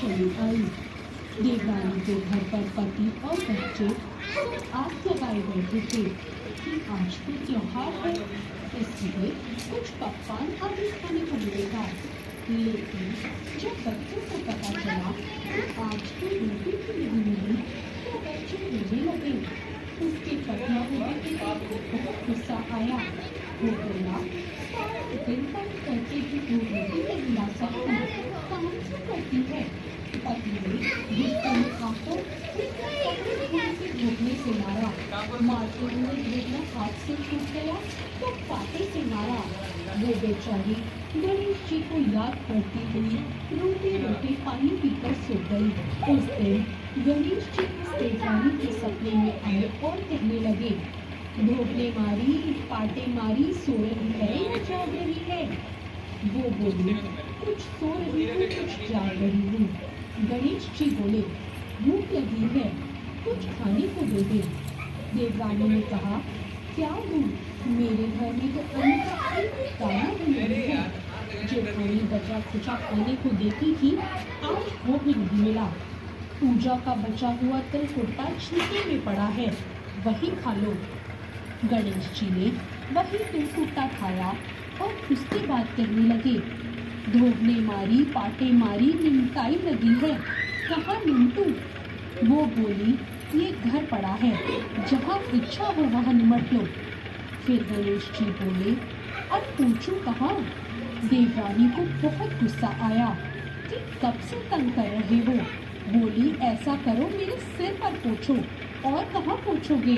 चली आई। देवरानी के घर पर पति और बच्चे सब आस लगाए बैठे थे कि आज तो त्योहार है, इसलिए कुछ पकवान आदि खाने को मिलेगा। लेकिन जब बच्चों को पता चला कि आज तो रोटी भी नहीं मिली, तो बच्चे रोने लगे। उसके पति को बेटे को बहुत गुस्सा आया। वो बोला, सारा दिन काम करके भी दो रोटी नहीं ला सकती, काम से करती है। पति ने गुस्से में आकर उसको कपड़े धोने से धोने से मारा। मारते हुए धोना हाथ से छूट गया तो कांटे से मारा। वो बेचारी गणेश जी को याद करती हुई रोते रोते पानी पीकर सो गई। उस दिन गणेश जी इस देवरानी के सपने में आए और कहने लगे, भोगने मारी, पाटे मारी, सो रही है या जाग रही है? वो बोली, कुछ सो रही हूँ, कुछ जाग रही हूँ। गणेश जी बोले, भूख लगी है, कुछ खाने को दे दे। देवरानी ने कहा, क्या दूँ? मेरे घर में तो अन्न का एक दाना भी नहीं है। जेठानी बचा खुचा खाने को देती थी, आज वो भी नहीं मिला। पूजा का बचा हुआ तिल कुर्ता छिलके में पड़ा है, वही खा लो। गणेश जी ने वही तिल कुर्ता खाया और उसके बाद कहने लगे, धोबने मारी, पाटे मारी, निमताई लगी है, कहाँ निमटू? वो बोली, ये घर पड़ा है, जहाँ इच्छा हो वहाँ निमट लो। फिर गणेश जी बोले, अब पूछूं कहाँ? देवरानी को बहुत गुस्सा आया कि कब से तंग कर रहे हो। बोली, ऐसा करो, मेरे सिर पर पोछो। और कहाँ पोछोगे?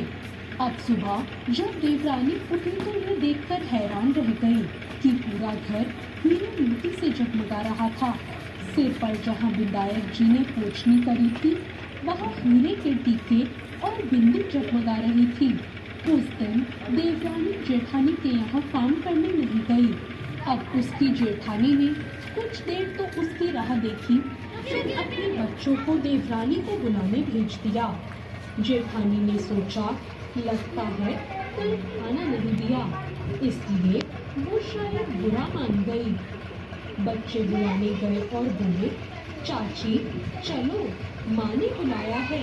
अब सुबह जब देवरानी उठी तो यह देखकर हैरान रह गई कि पूरा घर हीरे मोती से जगमगा रहा था। सिर पर जहाँ विधायक जी ने पोछनी करी थी, वहाँ हीरे के टीके और बिंदी जगमगा रही थी। उस दिन देवरानी जेठानी के यहाँ काम करने नहीं गई। अब उसकी जेठानी ने कुछ देर तो उसकी राह देखी, फिर अपने बच्चों को देवरानी को बुलाने भेज दिया। जेठानी ने सोचा, लगता है कल खाना नहीं दिया, इसलिए वो शायद बुरा मान गई। बच्चे बुलाने गए और बोले, चाची चलो, माँ ने बुलाया है,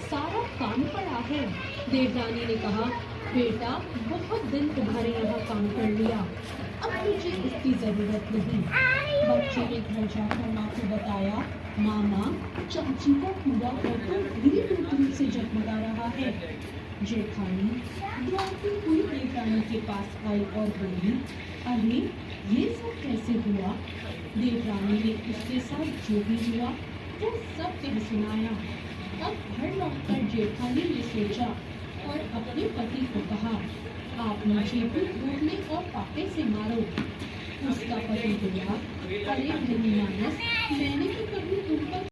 सारा काम पड़ा है। देवरानी ने कहा, बेटा बहुत दिन तुम्हारे यहाँ काम कर लिया, अब मुझे इसकी जरूरत नहीं। बच्चे ने घर जाकर माँ को बताया, मामा चाची का पूरा घर तो हीरे मोती से जगमगा रहा है। जेठानी दौड़ती हुई देवरानी के पास आई और बोली, अरे ये सब कैसे हुआ? देवरानी ने उसके साथ जो भी हुआ वो सब कह सुनाया। अब घर लौटकर जेठानी ने सोचा और अपने पति को कहा, आप मुझे भी धोने और पाटे से मारो। उसका पति बोला, अरे धनी मानस, मैंने तो कभी तुम पर